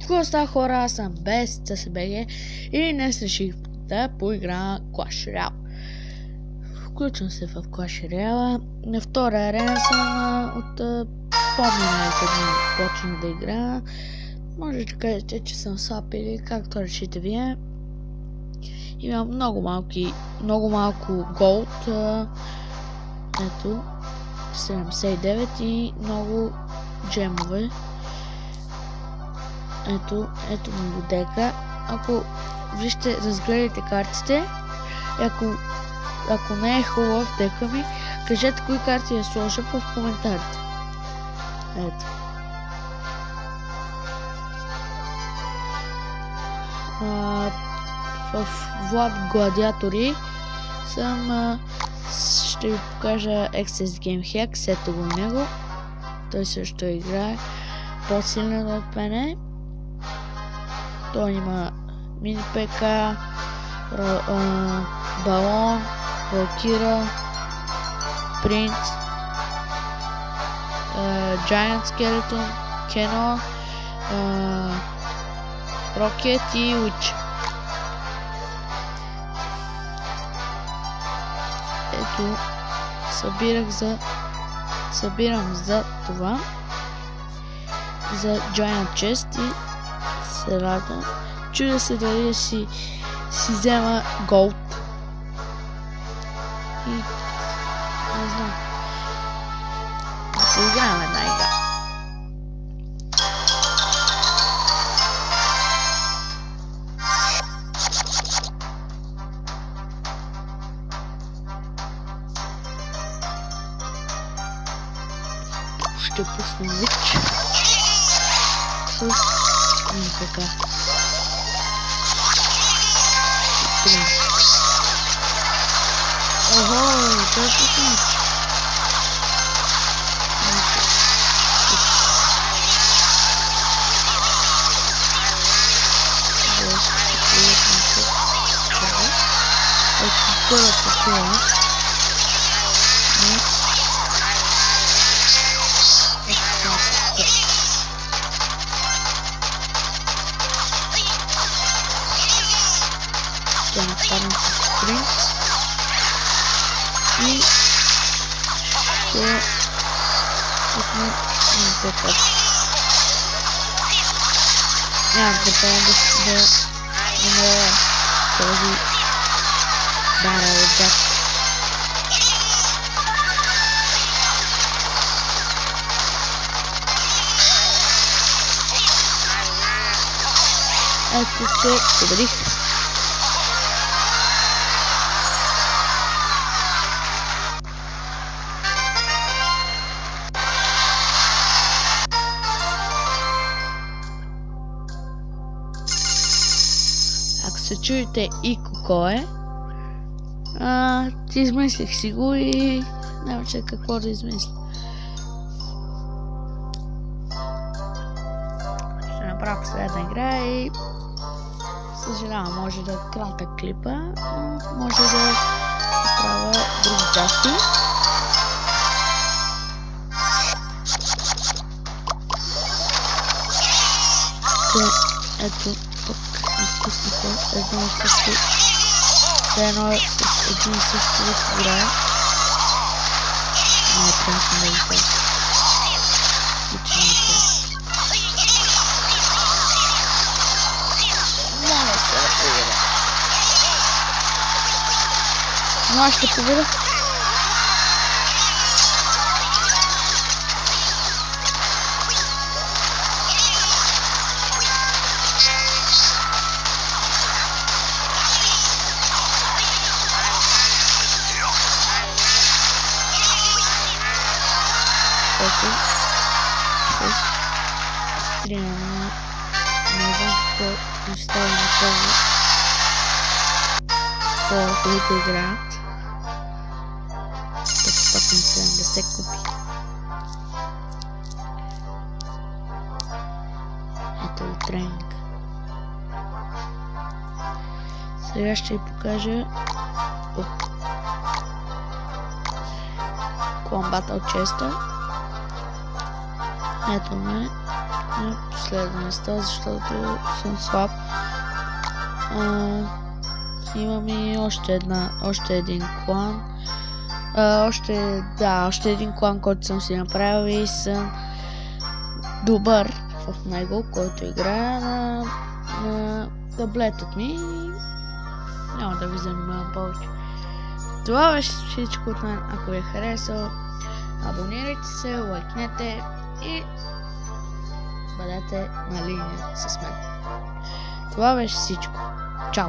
Какво става, хора? Аз съм без CSBG и днес реших да поиграя Clash Royale. Включвам се в Clash Royale. На втора арена съм от по-миналите дни почнах да играя. Може да кажете, че съм слаб или както решите вие. Имам много малко голд. Ето 79 и много джемове. Ето библиотека. Ако вижте, разгледайте картите, ако не е хубав дека ми, кажете кои карти я сложа в коментарите. Ето. В Влад Гладиатори съм, ще ви покажа Access Game Hack, ето го него. Той също играе по-силен от мене. Той има мини ПК, балон, Валкира, Принц, Giant Skeleton, Кено, Рокет и Уич. Ето, събирам за това, за Giant Chest и се радвам. Чудя се дали си взема голд. И не знам. Да поиграем една игра. Ще пусна Вич с МПК. Ого, това е пусна. Ето първата кила. Ще нападам с Принц и ще пусна МПК. Нямам търпение да намеря този барел отзад. Ето се победих. Ако се чуете Ико кой е, измислих си го и няма че какво да измисля. Ще направя последна игра и съжалявам, може да е кратък клипа, но може да направя други части. Ето тук изпуснаха едно и също, едно с един и същи вид играе. Не е прясно да ви кажа. Моля се да победа. Но аз ще победа. Ето, с стрима не знам какво оставя на това хора, които играят. 570 купи. Ето го тренинг. Сега ще ви покажа Клан Батъл Честа. Ето ме. Последно место, защото съм слаб. Имам и още един клан. Още един клан, който съм си направил и съм добър в него, който играе на таблетът ми. Няма да ви занимавам повече. Това беше всичко от мен. Ако ви е харесало, абонирайте се, лайкнете и бъдете на линия с мен. Това беше всичко. Чао!